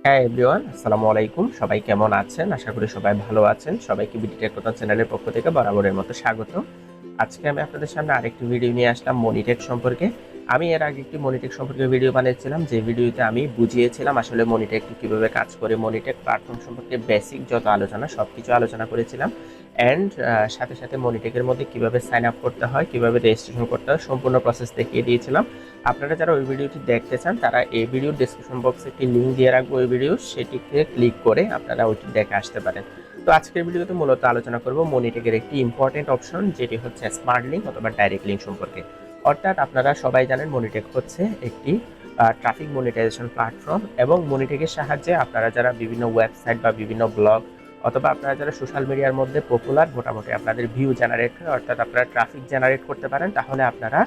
হ্যাঁ এভরিওয়ান, আসসালামু আলাইকুম। সবাই কেমন আছেন? আশা করি সবাই ভালো আছেন। সবাইকে বিডি টেক কথা চ্যানেলের পক্ষ থেকে বরাবরের মতো স্বাগত। আজকে আমি আপনাদের সামনে আরেকটি ভিডিও নিয়ে আসলাম মনিটেক সম্পর্কে। আমি এর আগে একটি মনিটেক সম্পর্কে ভিডিও বানিয়েছিলাম, যে ভিডিওতে আমি বুঝিয়েছিলাম আসলে মনিটেকটি কিভাবে কাজ করে। মনিটেক প্ল্যাটফর্ম সম্পর্কে বেসিক যত আলোচনা সবকিছু আলোচনা করেছিলাম। অ্যান্ড সাথে সাথে মনিটেকের মধ্যে কিভাবে সাইন আপ করতে হয়, কিভাবে রেজিস্ট্রেশন করতে হয়, সম্পূর্ণ প্রসেস দেখিয়ে দিয়েছিলাম। আপনারা যারা ওই ভিডিওটি দেখতে চান তারা এই ভিডিওর ডেসক্রিপশন বক্সে একটি লিঙ্ক দিয়ে রাখবো ওই ভিডিও, সেটিকে ক্লিক করে আপনারা ওইটি দেখে আসতে পারেন। তো আজকের ভিডিওতে মূলত আলোচনা করব মনিটেকের একটি ইম্পর্টেন্ট অপশন, যেটি হচ্ছে স্মার্ট লিঙ্ক অথবা ডাইরেক্ট লিঙ্ক সম্পর্কে। অর্থাৎ আপনারা সবাই জানেন মনিটেক হচ্ছে একটি ট্রাফিক মনিটাইজেশন প্ল্যাটফর্ম, এবং মনিটেকের সাহায্যে আপনারা যারা বিভিন্ন ওয়েবসাইট বা বিভিন্ন ব্লগ অথবা আপনারা যারা সোশ্যাল মিডিয়ার মধ্যে পপুলার, মোটামুটি আপনাদের ভিউ জেনারেট করে, অর্থাৎ আপনারা ট্রাফিক জেনারেট করতে পারেন, তাহলে আপনারা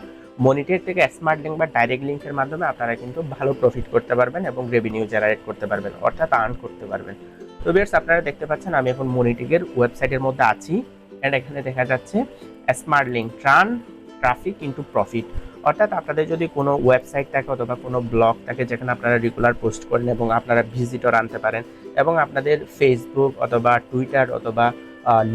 মনিটের থেকে স্মার্ট লিঙ্ক বা ডাইরেক্ট লিঙ্কের মাধ্যমে আপনারা কিন্তু ভালো প্রফিট করতে পারবেন এবং রেভিনিউ জেনারেট করতে পারবেন, অর্থাৎ আর্ন করতে পারবেন। তো ভিউয়ার্স, আপনারা দেখতে পাচ্ছেন আমি এখন মনিটেকের ওয়েবসাইটের মধ্যে আছি, এন্ড এখানে দেখা যাচ্ছে smart link turn traffic into profit. অর্থাৎ আপনাদের যদি কোনো ওয়েবসাইট থাকে অথবা কোনো ব্লগ থাকে যেখানে আপনারা রেগুলার পোস্ট করেন এবং আপনারা ভিজিটর আনতে পারেন, এবং আপনাদের ফেসবুক অথবা টুইটার অথবা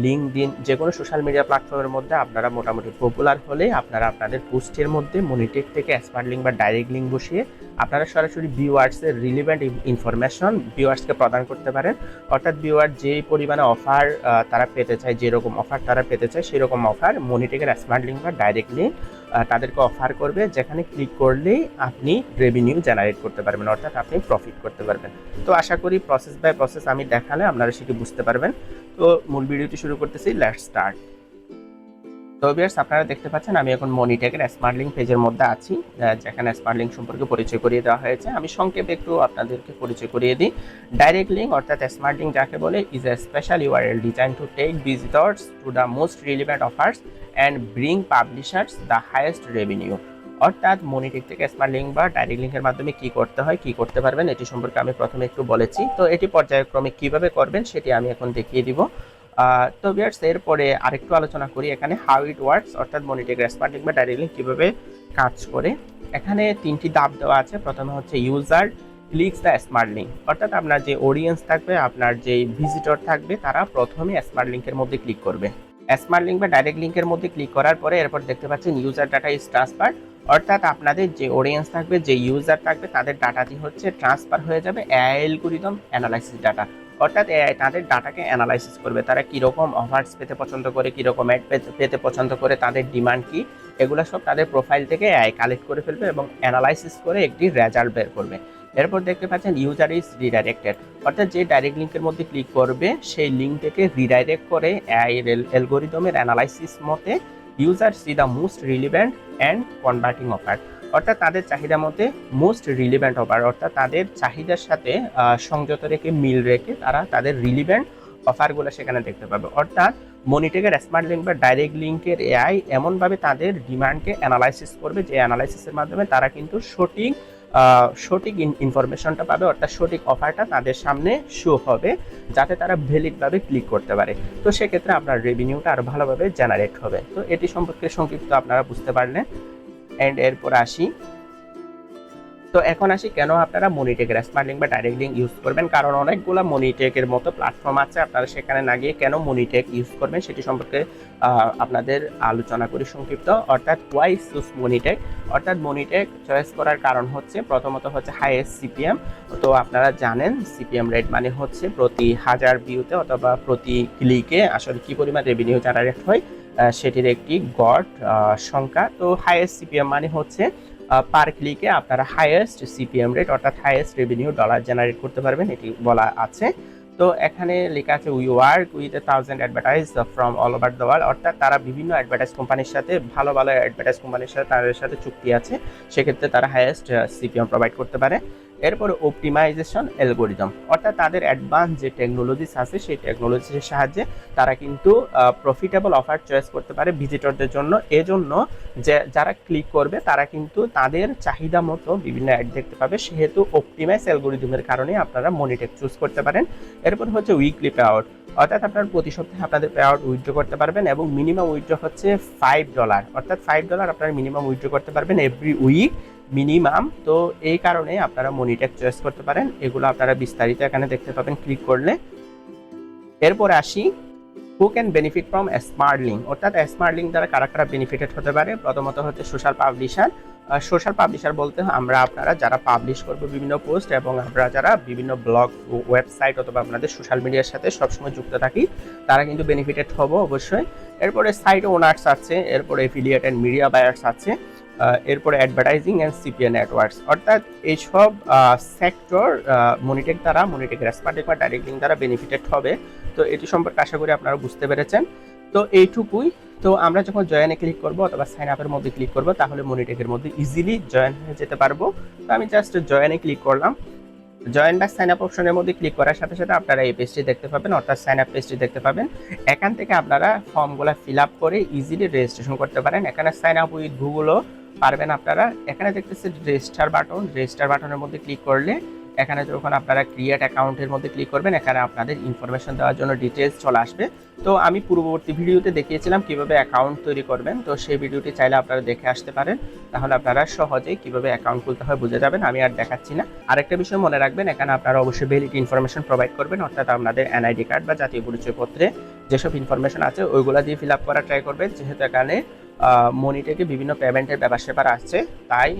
লিঙ্কডইন যে কোনো সোশ্যাল মিডিয়া প্ল্যাটফর্মের মধ্যে আপনারা মোটামুটি পপুলার হলে আপনারা আপনাদের পোস্টের মধ্যে মনিটেক থেকে স্মার্ট লিঙ্ক বা ডাইরেক্ট লিঙ্ক বসিয়ে আপনারা সরাসরি ভিউয়ার্সের রিলেভেন্ট ইনফরমেশন ভিউয়ার্সকে প্রদান করতে পারেন। অর্থাৎ ভিউয়ার যেই পরিমাণে অফার তারা পেতে চায়, যেরকম অফার তারা পেতে চায় সেরকম অফার মনিটেকের স্মার্ট লিঙ্ক বা ডাইরেক্ট লিঙ্ক তাদেরকে অফার করবে, যেখানে ক্লিক করলেই আপনি রেভিনিউ জেনারেট করতে পারবেন, অর্থাৎ আপনি প্রফিট করতে পারবেন। তো আশা করি প্রসেস বাই প্রসেস আমি দেখালে আপনারা সেটি বুঝতে পারবেন। তো মূল ভিডিওটি শুরু করতেছি, লেটস স্টার্ট। তো ভিউয়ার্স, আপনারা দেখতে পাচ্ছেন আমি এখন মনিটেকের স্মার্ট লিঙ্ক পেজের মধ্যে আছি, যেখানে স্মার্ট লিঙ্ক সম্পর্কে পরিচয় করিয়ে দেওয়া হয়েছে। আমি সংক্ষেপে একটু আপনাদেরকে পরিচয় করিয়ে দিই। ডাইরেক্ট লিঙ্ক অর্থাৎ স্মার্ট লিঙ্ক যাকে বলে is a special URL design to take visitors to the most relevant offers and bring publishers the highest revenue. অর্থাৎ মনিটেক থেকে স্মার্ট লিঙ্ক বা ডাইরেক্ট লিঙ্কের মাধ্যমে কি করতে হয়, কি করতে পারবেন, এটি সম্পর্কে আমি প্রথমে একটু বলেছি। তো এটি পর্যায়ক্রমে কিভাবে করবেন সেটি আমি এখন দেখিয়ে দিব। তো ভিউয়ার্স, এরপরে আরেকটু আলোচনা করি এখানে হাউ ইট ওয়ার্কস, অর্থাৎ মনিটেক স্মার্ট লিঙ্ক বা ডাইরেক্ট লিঙ্ক কীভাবে কাজ করে। এখানে তিনটি ধাপ দেওয়া আছে। প্রথমে হচ্ছে user clicks the smart link, অর্থাৎ আপনার যে অডিয়েন্স থাকবে, আপনার যে ভিজিটর থাকবে, তারা প্রথমে স্মার্ট লিঙ্কের মধ্যে ক্লিক করবে। স্মার্ট লিঙ্ক বা ডাইরেক্ট লিঙ্কের মধ্যে ক্লিক করার পরে এরপর দেখতে পাচ্ছেন ইউজার ডাটা ইজ ট্রান্সফার, অর্থাৎ আপনাদের যে অডিয়েন্স থাকবে, যে ইউজার থাকবে, তাদের ডাটাটি হচ্ছে ট্রান্সফার হয়ে যাবে এআই অ্যালগরিদম অ্যানালাইসিস ডাটা। অর্থাৎ এআই তাদের ডাটাকে অ্যানালাইসিস করবে, তারা কীরকম অফার্স পেতে পছন্দ করে, কীরকম অ্যাড পেতে পছন্দ করে, তাদের ডিমান্ড কী, এগুলো সব তাদের প্রোফাইল থেকে এআই কালেক্ট করে ফেলবে এবং অ্যানালাইসিস করে একটি রেজাল্ট বের করবে। এরপর দেখতে পাচ্ছেন ইউজার ইজ রিডাইরেক্টেড, অর্থাৎ যে ডাইরেক্ট লিঙ্কের মধ্যে ক্লিক করবে সেই লিঙ্ক থেকে রিডাইরেক্ট করে এআই অ্যালগরিদমের অ্যানালাইসিস মতে user C the most relevant and converting offer, অর্থাৎ তাদের চাহিদা মতে মোস্ট রিলিভেন্ট অফার, অর্থাৎ তাদের চাহিদার সাথে সংযত রেখে মিল রেখে তারা তাদের রিলিভেন্ট অফারগুলো সেখানে দেখতে পাবে। অর্থাৎ মনিটেকের স্মার্ট লিঙ্ক বা ডাইরেক্ট লিঙ্কের এআই এমনভাবে তাদের ডিমান্ডকে অ্যানালাইসিস করবে যে অ্যানালাইসিসের মাধ্যমে তারা কিন্তু সঠিক ইনফরমেশনটা পাবে, অর্থাৎ সঠিক অফারটা তাদের সামনে শো হবে, যাতে তারা ভ্যালিডভাবে ক্লিক করতে পারে। তো সেক্ষেত্রে আপনার রেভিনিউটা আরও ভালোভাবে জেনারেট হবে। তো এটি সম্পর্কে সংক্ষিপ্ত আপনারা বুঝতে পারলেন। অ্যান্ড এরপর আসি, তো এখন আসি কেন আপনারা মনিটেকের স্মার্ট লিঙ্ক বা ডাইরেক্ট লিঙ্ক ইউজ করবেন। কারণ অনেকগুলো মনিটেকের মতো প্ল্যাটফর্ম আছে, আপনারা সেখানে না গিয়ে কেন মনিটেক ইউজ করবেন সেটি সম্পর্কে আপনাদের আলোচনা করি সংক্ষিপ্ত। অর্থাৎ ওয়াই চুজ মনিটেক, অর্থাৎ মনিটেক চয়েস করার কারণ হচ্ছে প্রথমত হচ্ছে হাইয়েস্ট সিপিএম। তো আপনারা জানেন সিপিএম রেট মানে হচ্ছে প্রতি 1000 ভিউতে অথবা প্রতি ক্লিকে আসলে কি পরিমাণ রেভিনিউ জেনারেট হয় সেটির একটি গড় সংখ্যা। তো হাইয়েস্ট সিপিএম মানে হচ্ছে পার ক্লিকে আপনারা হাইয়েস্ট সিপিএম রেট অর্থাৎ হাইয়েস্ট রেভিনিউ ডলার জেনারেট করতে পারবেন, এটি বলা আছে। তো এখানে লেখা আছে we work with 1000 advertise from all over the world, অর্থাৎ তারা বিভিন্ন অ্যাডভার্টাইজ কোম্পানির সাথে ভালো ভালো অ্যাডভার্টাইজ কোম্পানির সাথে তাদের সাথে চুক্তি আছে, সেক্ষেত্রে তারা হাইয়েস্ট সিপিএম প্রোভাইড করতে পারে। এরপর অপটিমাইজেশন অ্যালগরিদম, অর্থাৎ তাদের অ্যাডভান্স যে টেকনোলজিস আছে সেই টেকনোলজির সাহায্যে তারা কিন্তু প্রফিটেবল অফার চয়েস করতে পারে ভিজিটরদের জন্য। এজন্য যে যারা ক্লিক করবে তারা কিন্তু তাদের চাহিদা মতো বিভিন্ন অ্যাড দেখতে পাবে, সেহেতু অপটিমাইজ অ্যালগরিদমের কারণে আপনারা মনিটেক চুজ করতে পারেন। এরপর হচ্ছে উইকলি পে আউট, অর্থাৎ আপনারা প্রতি সপ্তাহে আপনাদের পে আউট উইথড্র করতে পারবেন এবং মিনিমাম উইথড্র হচ্ছে $5, অর্থাৎ $5 আপনারা মিনিমাম উইথড্র করতে পারবেন এভরি উইক মিনিমাম। তো এই কারণে আপনারা মনিটেক চয়েস করতে পারেন। এগুলো আপনারা বিস্তারিত এখানে দেখতে পাবেন ক্লিক করলে। এরপরে আসি who can benefit from smart link, অর্থাৎ স্মার্ট লিঙ্ক দ্বারা কারা কারা বেনিফিটেড হতে পারে। প্রথমত হচ্ছে সোশ্যাল পাবলিশার বলতে আমরা আপনারা যারা পাবলিশ করবো বিভিন্ন পোস্ট এবং আমরা যারা বিভিন্ন ব্লগ ওয়েবসাইট অথবা আপনাদের সোশ্যাল মিডিয়ার সাথে সবসময় যুক্ত থাকি তারা কিন্তু বেনিফিটেড হব অবশ্যই। এরপরে সাইট ওনার্স আছে, এরপরে এফিলিয়েট অ্যান্ড মিডিয়া বায়ার্স আছে, এরপরে অ্যাডভার্টাইজিং অ্যান্ড সিপিএ নেটওয়ার্কস, অর্থাৎ এইসব সেক্টর মনিটেকের স্মার্ট লিঙ্ক বা ডাইরেক্ট লিঙ্ক দ্বারা বেনিফিটেড হবে। তো এটি সম্পর্কে আশা করি আপনারা বুঝতে পেরেছেন। তো এইটুকুই। তো আমরা যখন জয়েনে ক্লিক করব অথবা সাইন আপের মধ্যে ক্লিক করব তাহলে মনিটেকের মধ্যে ইজিলি জয়েন হয়ে যেতে পারবো। তো আমি জাস্ট জয়েনে ক্লিক করলাম। জয়েন বা সাইন আপ অপশনের মধ্যে ক্লিক করার সাথে সাথে আপনারা এই পেজটি দেখতে পাবেন, অর্থাৎ সাইন আপ পেজটি দেখতে পাবেন। এখান থেকে আপনারা ফর্মগুলো ফিল আপ করে ইজিলি রেজিস্ট্রেশন করতে পারেন। এখানে সাইন আপ উইথ গুগলও পারবেন আপনারা। এখানে দেখতেছেন রেজিস্টার বাটনের মধ্যে ক্লিক করলে এখানে যখন আপনারা ক্রিয়েট অ্যাকাউন্টের মধ্যে ক্লিক করবেন এখানে আপনাদের ইনফরমেশন দেওয়ার জন্য ডিটেলস চলে আসবে। তো আমি পূর্ববর্তী ভিডিওতে দেখিয়েছিলাম কিভাবে অ্যাকাউন্ট তৈরি করবেন, তো সেই ভিডিওটি চাইলে আপনারা দেখে আসতে পারেন, তাহলে আপনারা সহজেই কিভাবে অ্যাকাউন্ট খুলতে হয় বুঝে যাবেন। আমি আর দেখাচ্ছি না। আরেকটা বিষয় মনে রাখবেন, এখানে আপনারা অবশ্যই ভ্যালিড ইনফরমেশন প্রোভাইড করবেন, অর্থাৎ আপনাদের এনআইডি কার্ড বা জাতীয় পরিচয়পত্রে যেসব ইনফরমেশন আছে ওইগুলো দিয়ে ফিল আপ করা ট্রাই করবেন। যেহেতু এখানে মনিটেকে বিভিন্ন পেমেন্টের ব্যাপার আছে, তাই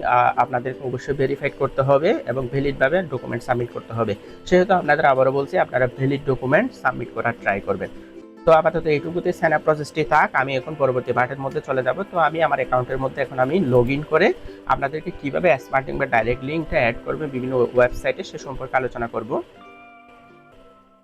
আপনাদেরকে অবশ্যই ভেরিফাইড করতে হবে এবং ভ্যালিডভাবে ডকুমেন্ট সাবমিট করতে হবে। সেহেতু আপনাদের আবারও বলছি আপনারা ভ্যালিড ডকুমেন্ট সাবমিট করার ট্রাই করবেন। তো আপাতত এইটুকুতে সাইন আপ প্রসেসটি থাক, আমি এখন পরবর্তী পার্টের মধ্যে চলে যাব। তো আমি আমার অ্যাকাউন্টের মধ্যে এখন আমি লগ ইন করে আপনাদেরকে কীভাবে স্মার্ট লিঙ্ক বা ডাইরেক্ট লিঙ্কটা অ্যাড করবে বিভিন্ন ওয়েবসাইটে সে সম্পর্কে আলোচনা করব।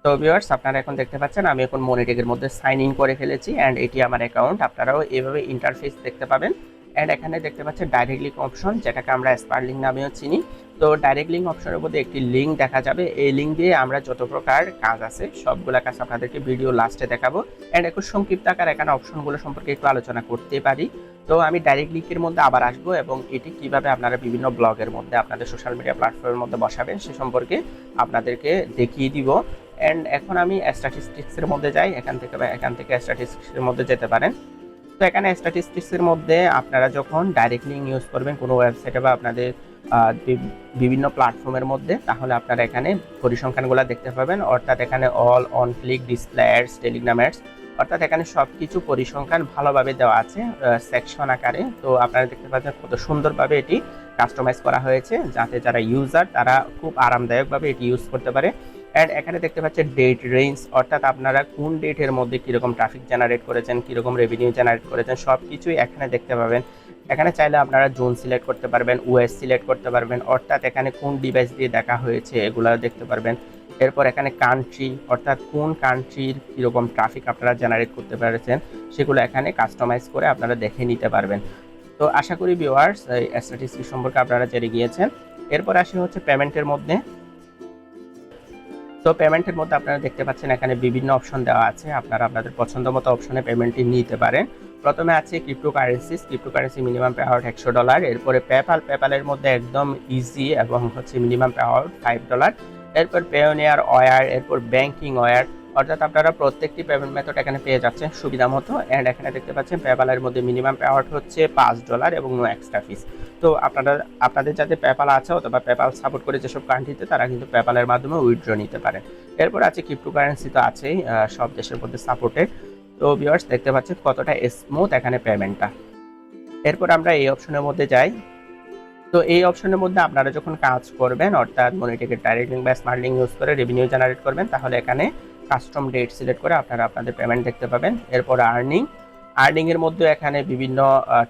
তো ভিউয়ার্স আপনারা এখন দেখতে পাচ্ছেন আমি এখন মনিটেকের মধ্যে সাইন ইন করে ফেলেছি অ্যান্ড এটি আমার অ্যাকাউন্ট। আপনারাও এইভাবে ইন্টারফেস দেখতে পাবেন। অ্যান্ড এখানে দেখতে পাচ্ছেন ডাইরেক্ট লিঙ্ক অপশন, যেটাকে আমরা স্মার্ট লিঙ্ক নামেও চিনি। তো ডাইরেক্ট লিঙ্ক অপশনের মধ্যে একটি লিঙ্ক দেখা যাবে। এই লিঙ্ক দিয়ে আমরা যত প্রকার কাজ আছে সবগুলো কাজ আপনাদেরকে ভিডিও লাস্টে দেখাবো। অ্যান্ড এখন সংক্ষিপ্ত আকার এখানে অপশনগুলো সম্পর্কে একটু আলোচনা করতে পারি। তো আমি ডাইরেক্ট লিঙ্কের মধ্যে আবার আসবো এবং এটি কিভাবে আপনারা বিভিন্ন ব্লগের মধ্যে আপনাদের সোশ্যাল মিডিয়া প্ল্যাটফর্মের মধ্যে বসাবেন সে সম্পর্কে আপনাদেরকে দেখিয়ে দিব। অ্যান্ড এখন আমি স্ট্যাটিস্টিক্সের মধ্যে যাই। এখান থেকে স্ট্যাটিস্টিক্সের মধ্যে যেতে পারেন। তো এখানে স্ট্যাটিস্টিক্সের মধ্যে আপনারা যখন ডাইরেক্ট লিঙ্ক ইউজ করবেন কোনো ওয়েবসাইটে বা আপনাদের বিভিন্ন প্ল্যাটফর্মের মধ্যে, তাহলে আপনারা এখানে পরিসংখ্যানগুলো দেখতে পাবেন। অর্থাৎ এখানে all, on click, display ads, Telegram ads, অর্থাৎ এখানে সব কিছু পরিসংখ্যান ভালোভাবে দেওয়া আছে সেকশন আকারে। তো আপনারা দেখতে পাচ্ছেন কত সুন্দরভাবে এটি কাস্টমাইজ করা হয়েছে, যাতে যারা ইউজার তারা খুব আরামদায়কভাবে এটি ইউজ করতে পারে। অ্যান্ড এখানে দেখতে পাচ্ছেন ডেট রেঞ্জ, অর্থাৎ আপনারা কোন ডেটের মধ্যে কীরকম ট্রাফিক জেনারেট করেছেন, কীরকম রেভিনিউ জেনারেট করেছেন, সব কিছুই এখানে দেখতে পাবেন। এখানে চাইলে আপনারা জোন সিলেক্ট করতে পারবেন, ওএস সিলেক্ট করতে পারবেন, অর্থাৎ এখানে কোন ডিভাইস দিয়ে দেখা হয়েছে এগুলো দেখতে পারবেন। এরপর এখানে কান্ট্রি, অর্থাৎ কোন কান্ট্রির কীরকম ট্রাফিক আপনারা জেনারেট করতে পেরেছেন সেগুলো এখানে কাস্টমাইজ করে আপনারা দেখে নিতে পারবেন। তো আশা করি ভিউয়ার্স এই স্ট্যাটিস্টিক্স সম্পর্কে আপনারা জেনে গিয়েছেন। এরপর আসি হচ্ছে পেমেন্টের মধ্যে। তো পেমেন্টের মধ্যে আপনারা দেখতে পাচ্ছেন এখানে বিভিন্ন অপশন দেওয়া আছে, আপনারা আপনাদের পছন্দ মতো অপশনে পেমেন্টটি নিতে পারেন। প্রথমে আছে ক্রিপ্টোকারেন্সি মিনিমাম পে আউট $100। এরপরে পেপ্যালের মধ্যে একদম ইজি এবং হচ্ছে মিনিমাম পে আউট $5। এরপর পেওনিয়ার ওয়ার, এরপর ব্যাংকিং ওয়ার, অর্থাৎ আপনারা প্রত্যেকটি পেমেন্ট মেথড এখানে পেয়ে যাচ্ছেন সুবিধা মতো। অ্যান্ড এখানে দেখতে পাচ্ছেন পেপ্যালের মধ্যে মিনিমাম পে আউট হচ্ছে $5 এবং নো এক্সট্রা ফিস। তো আপনাদের যাতে পেপ্যাল আছে অথবা পেপ্যাল সাপোর্ট করে যেসব কান্ট্রিতে তারা কিন্তু পেপ্যালের মাধ্যমে উইথড্র নিতে পারেন। এরপর আছে ক্রিপ্টোকারেন্সি, তো আছেই সব দেশের মধ্যে সাপোর্টেড। তো ভিউয়ার্স দেখতে পাচ্ছেন কতটা স্মুথ এখানে পেমেন্টটা। এরপর আমরা এই অপশনের মধ্যে যাই। তো এই অপশনের মধ্যে আপনারা যখন কাজ করবেন, অর্থাৎ মনিটেকের ডাইরেক্ট লিঙ্ক বা স্মার্ট লিঙ্ক ইউজ করে রেভিনিউ জেনারেট করবেন, তাহলে এখানে কাস্টম ডেট সিলেক্ট করে আপনারা আপনাদের পেমেন্ট দেখতে পাবেন। এরপর আর্নিংয়ের মধ্যে এখানে বিভিন্ন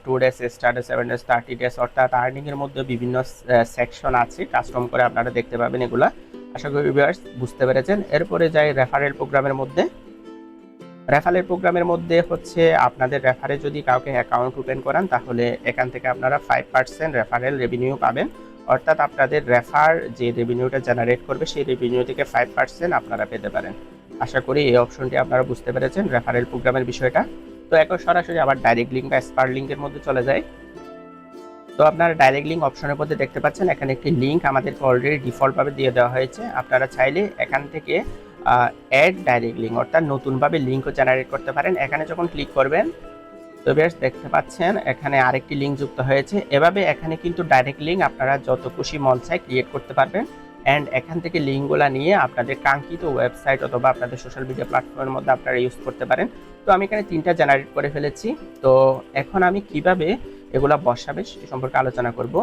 2 ডেজ, 7 ডেজ, 7 ডেজ, 30 ডেজ, অর্থাৎ আর্নিংয়ের মধ্যে বিভিন্ন সেকশন আছে, কাস্টম করে আপনারা দেখতে পাবেন এগুলা। আশা করি ভিউয়ার্স বুঝতে পেরেছেন। এরপরে যাই রেফারেল প্রোগ্রামের মধ্যে। রেফারেল মধ্যে হচ্ছে আপনাদের রেফারে যদি কাউকে অ্যাকাউন্ট ওপেন করান তাহলে এখান থেকে আপনারা 5% রেফারেল রেভিনিউ পাবেন। অর্থাৎ আপনাদের রেফার যে রেভিনিউটা জেনারেট করবে সেই রেভিনিউ থেকে 5% আপনারা পেতে পারেন। আশা করি এই অপশনটি আপনারা বুঝতে পেরেছেন রেফারেল প্রোগ্রামের বিষয়টা। তো এখন সরাসরি আবার ডাইরেক্ট লিঙ্ক বা স্মার্ট লিঙ্কের মধ্যে চলে যায়। তো আপনারা ডাইরেক্ট লিঙ্ক অপশনের মধ্যে দেখতে পাচ্ছেন এখানে একটি লিঙ্ক আমাদেরকে অলরেডি ডিফল্টভাবে দিয়ে দেওয়া হয়েছে। আপনারা চাইলে এখান থেকে অ্যাড ডাইরেক্ট লিঙ্ক, অর্থাৎ নতুনভাবে লিঙ্কও জেনারেট করতে পারেন। এখানে যখন ক্লিক করবেন তো বেশ দেখতে পাচ্ছেন এখানে আরেকটি লিঙ্ক যুক্ত হয়েছে। এভাবে এখানে কিন্তু ডাইরেক্ট লিঙ্ক আপনারা যত খুশি মন চায় ক্রিয়েট করতে পারবেন। অ্যান্ড এখান থেকে লিঙ্কগুলো নিয়ে আপনাদের কাঙ্ক্ষিত ওয়েবসাইট অথবা আপনাদের সোশ্যাল মিডিয়া প্ল্যাটফর্মের মধ্যে আপনারা ইউজ করতে পারেন। তো আমি এখানে 3টা জেনারেট করে ফেলেছি। তো এখন আমি কিভাবে এগুলা বসাবে সে সম্পর্কে আলোচনা করব।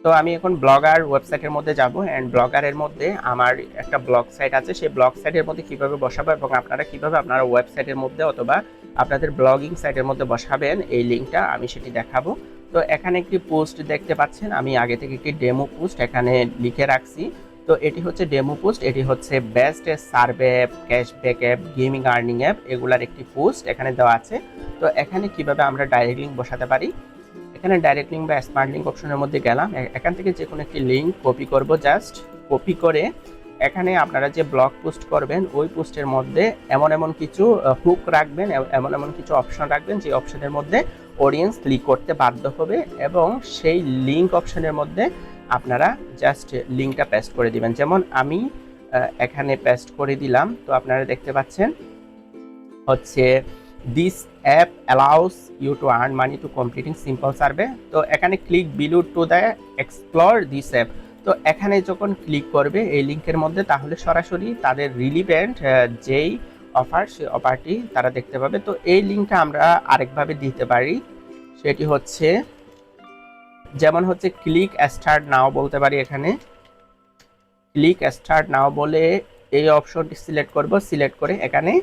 তো আমি এখন ব্লগার ওয়েবসাইটের মধ্যে যাব, অ্যান্ড ব্লগারের মধ্যে আমার একটা ব্লগ সাইট আছে, সেই ব্লগ সাইটের মধ্যে কিভাবে বসাবো এবং আপনারা কিভাবে আপনারা ওয়েবসাইটের মধ্যে অথবা আপনাদের ব্লগিং সাইটের মধ্যে বসাবেন এই লিঙ্কটা আমি সেটি দেখাবো। তো এখানে একটি পোস্ট দেখতে পাচ্ছেন, আমি আগে থেকে একটি ডেমো পোস্ট এখানে লিখে রাখছি। তো এটি হচ্ছে ডেমো পোস্ট, এটি হচ্ছে best survey app, cashback app, gaming earning app, এগুলার একটি পোস্ট এখানে দেওয়া আছে। তো এখানে কিভাবে আমরা ডাইরেক্ট লিঙ্ক বসাতে পারি, এখানে ডাইরেক্ট লিঙ্ক বা স্মার্ট লিঙ্ক অপশনের মধ্যে গেলাম। এখান থেকে যে কোনো একটি লিঙ্ক কপি করব, জাস্ট কপি করে এখানে আপনারা যে ব্লগ পোস্ট করবেন ওই পোস্টের মধ্যে এমন এমন কিছু হুক রাখবেন, এমন এমন কিছু অপশন রাখবেন যে অপশনের মধ্যে অডিয়েন্স ক্লিক করতে বাধ্য হবে, এবং সেই লিঙ্ক অপশনের মধ্যে আপনারা জাস্ট লিঙ্কটা পেস্ট করে দিবেন। যেমন আমি এখানে পেস্ট করে দিলাম। তো আপনারা দেখতে পাচ্ছেন হচ্ছে this app allows you to earn money to completing simple survey. তো এখানে click below to the explore this app. তো এখানে যখন ক্লিক করবে এই লিঙ্কের মধ্যে, তাহলে সরাসরি তাদের রিলিভেন্ট যেই অফার সেই অফারটি তারা দেখতে পাবে। তো এই লিঙ্কটা আমরা আরেকভাবে দিতে পারি, সেটি হচ্ছে যেমন হচ্ছে ক্লিক স্টার্ট নাও বলতে পারি। এখানে ক্লিক স্টার্ট নাও বলে এই অপশনটি সিলেক্ট করব, সিলেক্ট করে এখানে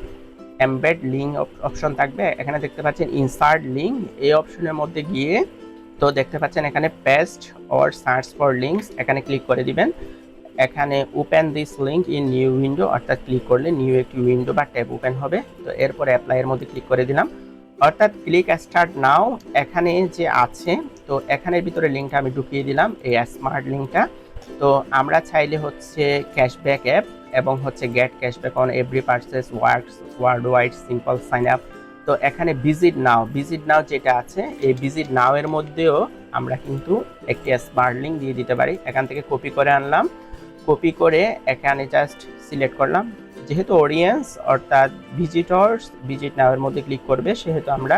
এমবেড লিঙ্ক অপশন থাকবে, এখানে দেখতে পাচ্ছেন ইনসার্ট লিঙ্ক, এই অপশনের মধ্যে গিয়ে তো দেখতে পাচ্ছেন এখানে paste or search for links, এখানে ক্লিক করে দিবেন। এখানে open this link in new window, অর্থাৎ ক্লিক করলে নিউ একটি উইন্ডো বা ট্যাব ওপেন হবে। তো এরপর অ্যাপ্লাই এর মধ্যে ক্লিক করে দিলাম, অর্থাৎ ক্লিক স্টার্ট নাও এখানে যে আছে, তো এখানের ভিতরে লিঙ্কটা আমি ঢুকিয়ে দিলাম, এই স্মার্ট লিঙ্কটা। তো আমরা চাইলে হচ্ছে ক্যাশব্যাক অ্যাপ এবং হচ্ছে get cashback on every purchase works worldwide simple sign up. তো এখানে ভিজিট নাও যেটা আছে, এই ভিজিট নাও এর মধ্যেও আমরা কিন্তু একটি স্মার্ট লিঙ্ক দিয়ে দিতে পারি। এখান থেকে কপি করে আনলাম, কপি করে এখানে জাস্ট সিলেক্ট করলাম। যেহেতু অডিয়েন্স অর্থাৎ ভিজিটর্স ভিজিট নাও এর মধ্যে ক্লিক করবে, সেহেতু আমরা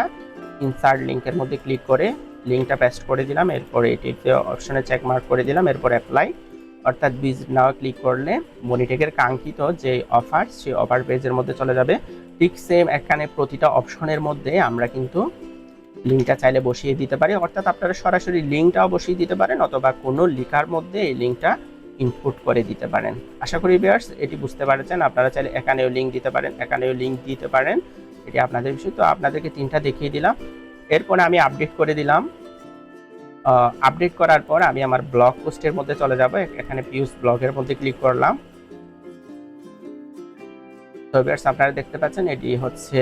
ইনসার্ট লিঙ্কের মধ্যে ক্লিক করে লিঙ্কটা পেস্ট করে দিলাম। এরপরে এটিতে অপশনে চেক মার্ক করে দিলাম, এরপর অ্যাপ্লাই, অর্থাৎ ভিজিট নাও ক্লিক করলে মনিটেকের কাঙ্ক্ষিত যে অফার সেই অফার পেজের মধ্যে চলে যাবে। ঠিক সেম এখানে প্রতিটা অপশনের মধ্যে আমরা কিন্তু লিঙ্কটা চাইলে বসিয়ে দিতে পারি, অর্থাৎ আপনারা সরাসরি লিঙ্কটাও বসিয়ে দিতে পারেন অথবা কোনো লিখার মধ্যে এই লিঙ্কটা ইনপুট করে দিতে পারেন। আশা করি ভিউয়ার্স এটি বুঝতে পারছেন। আপনারা চাইলে এখানেও লিঙ্ক দিতে পারেন, এখানেও লিঙ্ক দিতে পারেন, এটি আপনাদের বিষয়। তো আপনাদেরকে 3টা দেখিয়ে দিলাম। এরপরে আমি আপডেট করে দিলাম। আপডেট করার পর আমি আমার ব্লগ পোস্টের মধ্যে চলে যাব, এখানে পিউস ব্লগের মধ্যে ক্লিক করলাম। তো ভিউয়ার্স আপনারা দেখতে পাচ্ছেন এটি হচ্ছে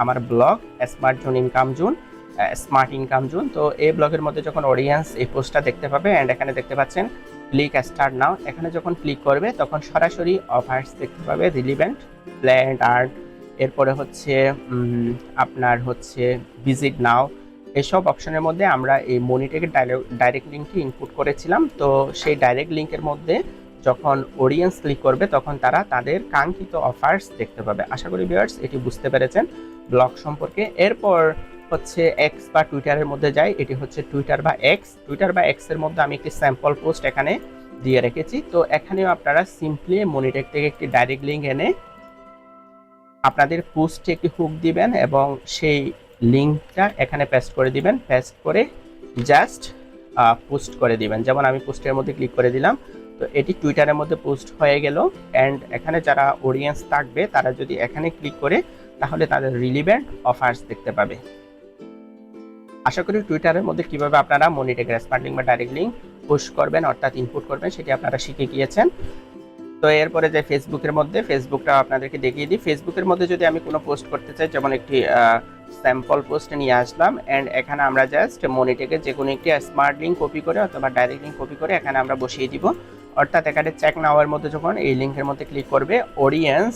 আমার ব্লগ স্মার্ট ইনকাম জোন। তো এই ব্লগের মধ্যে যখন অডিয়েন্স এই পোস্টটা দেখতে পাবে, অ্যান্ড এখানে দেখতে পাচ্ছেন ক্লিক স্টার্ট নাও, এখানে যখন ক্লিক করবে তখন সরাসরি অফার্স দেখতে পাবে, রিলিভেন্ট, প্ল্যান্ড আর্ট, এরপরে হচ্ছে আপনার হচ্ছে ভিজিট নাও, এসব অপশনের মধ্যে আমরা এই মনিটেকের ডাইরেক্ট লিঙ্কটি ইনপুট করেছিলাম। তো সেই ডাইরেক্ট লিঙ্কের মধ্যে যখন অডিয়েন্স ক্লিক করবে তখন তারা তাদের কাঙ্ক্ষিত অফার্স দেখতে পাবে। আশা করি ভিউয়ার্স এটি বুঝতে পেরেছেন ব্লগ সম্পর্কে। এরপর হচ্ছে এক্স বা টুইটারের মধ্যে যাই, এটি হচ্ছে টুইটার বা এক্স এর মধ্যে আমি একটি স্যাম্পল পোস্ট এখানে দিয়ে রেখেছি। তো এখানেও আপনারা সিম্পলি মনিটেক থেকে একটি ডাইরেক্ট লিঙ্ক এনে আপনাদের পোস্টে একটি হুক দিবেন এবং সেই লিঙ্কটা এখানে পেস্ট করে দিবেন, পেস্ট করে জাস্ট পোস্ট করে দিবেন। যেমন আমি পোস্টের মধ্যে ক্লিক করে দিলাম, তো এটি টুইটারের মধ্যে পোস্ট হয়ে গেল। অ্যান্ড এখানে যারা অডিয়েন্স থাকবে তারা যদি এখানে ক্লিক করে তাহলে তাদের রিলিভেন্ট অফার্স দেখতে পাবে। আশা করি টুইটারের মধ্যে কিভাবে আপনারা মনিটেকের স্মার্ট লিঙ্ক বা ডাইরেক্ট লিঙ্ক পোস্ট করবেন অর্থাৎ ইনপুট করবেন সেটি আপনারা শিখে গিয়েছেন। তো এরপরে যে ফেসবুকটা আপনাদেরকে দেখিয়ে দিই। ফেসবুকের মধ্যে যদি আমি কোনো পোস্ট করতে চাই, যেমন একটি স্যাম্পল পোস্ট নিয়ে আসলাম, অ্যান্ড এখানে আমরা জাস্ট মনিটেকের যে কোনো একটি স্মার্ট লিঙ্ক কপি করে অথবা ডাইরেক্ট লিঙ্ক কপি করে এখানে আমরা বসিয়ে দিব। অর্থাৎ এখানে চেক নাওয়ের মধ্যে যখন এই লিঙ্কের মধ্যে ক্লিক করবে অডিয়েন্স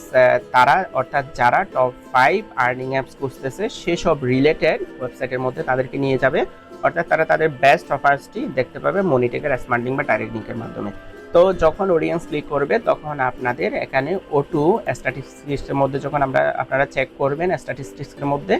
তারা অর্থাৎ যারা টপ 5 আর্নিং অ্যাপস খুঁজতেছে সেসব রিলেটেড ওয়েবসাইটের মধ্যে তাদেরকে নিয়ে যাবে, অর্থাৎ তারা তাদের বেস্ট অফার্সটি দেখতে পাবে মনিটেকের স্মার্ট লিঙ্ক বা ডাইরেক্ট লিঙ্কের মাধ্যমে। তো যখন অডিয়েন্স ক্লিক করবে তখন আপনাদের এখানে O2 স্ট্যাটিস্টিক্সের মধ্যে যখন আপনারা চেক করবেন স্ট্যাটিস্টিক্সের মধ্যে,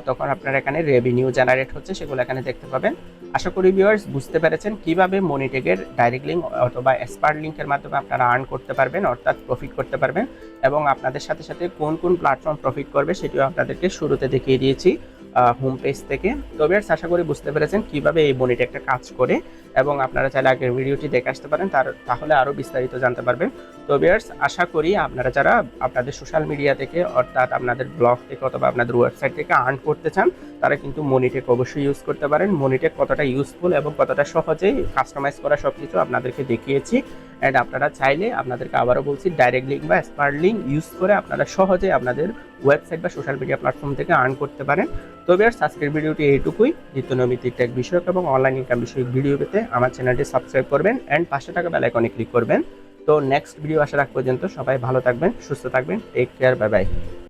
তখন আপনার এখানে রেভিনিউ জেনারেট হচ্ছে সেগুলো এখানে দেখতে পাবেন। আশা করি ভিউয়ার্স বুঝতে পেরেছেন কিভাবে মনিটেগের ডাইরেক্ট লিঙ্ক অথবা এক্সপার্ট লিঙ্কের মাধ্যমে আপনারা আর্ন করতে পারবেন, অর্থাৎ প্রফিট করতে পারবেন, এবং আপনাদের সাথে সাথে কোন কোন প্ল্যাটফর্ম প্রফিট করবে সেটিও আপনাদেরকে শুরুতে দেখিয়ে দিয়েছি হোম পেজ থেকে। তো ভিউয়ার্স আশা করি বুঝতে পেরেছেন কিভাবে এই মনিটেগটা কাজ করে, এবং আপনারা চাইলে আগের ভিডিওটি দেখে আসতে পারেন, তাহলে আরও বিস্তারিত জানতে পারবেন। তো ভিউয়ার্স আশা করি আপনারা যারা আপনাদের সোশ্যাল মিডিয়া থেকে অর্থাৎ আপনাদের ব্লগ থেকে অথবা আপনাদের ওয়েবসাইট থেকে আর্ন করতে চান তারা কিন্তু মনিটেক অবশ্যই ইউজ করতে পারেন। মনিটেক কতটা ইউজফুল এবং কতটা সহজেই কাস্টমাইজ করা সব কিছু আপনাদেরকে দেখিয়েছি। অ্যান্ড আপনারা চাইলে আপনাদেরকে আবারও বলছি ডাইরেক্ট লিঙ্ক বা এক্সপার্ট লিঙ্ক ইউজ করে আপনারা সহজে আপনাদের ওয়েবসাইট বা সোশ্যাল মিডিয়া প্ল্যাটফর্ম থেকে আর্ন করতে পারেন। তো ভিউয়ার্স আজকের ভিডিওটি এইটুকুই। নিত্য নৈমিত্তিক টেক বিষয়ক এবং অনলাইন ইনকাম বিষয়ক ভিডিও পেতে আমার চ্যানেলটি সাবস্ক্রাইব করবেন অ্যান্ড পাশে থাকা বেল আইকনে ক্লিক করবেন। তো নেক্সট ভিডিও আসার আগ পর্যন্ত সবাই ভালো থাকবেন, সুস্থ থাকবেন, টেক কেয়ার, বাই বাই।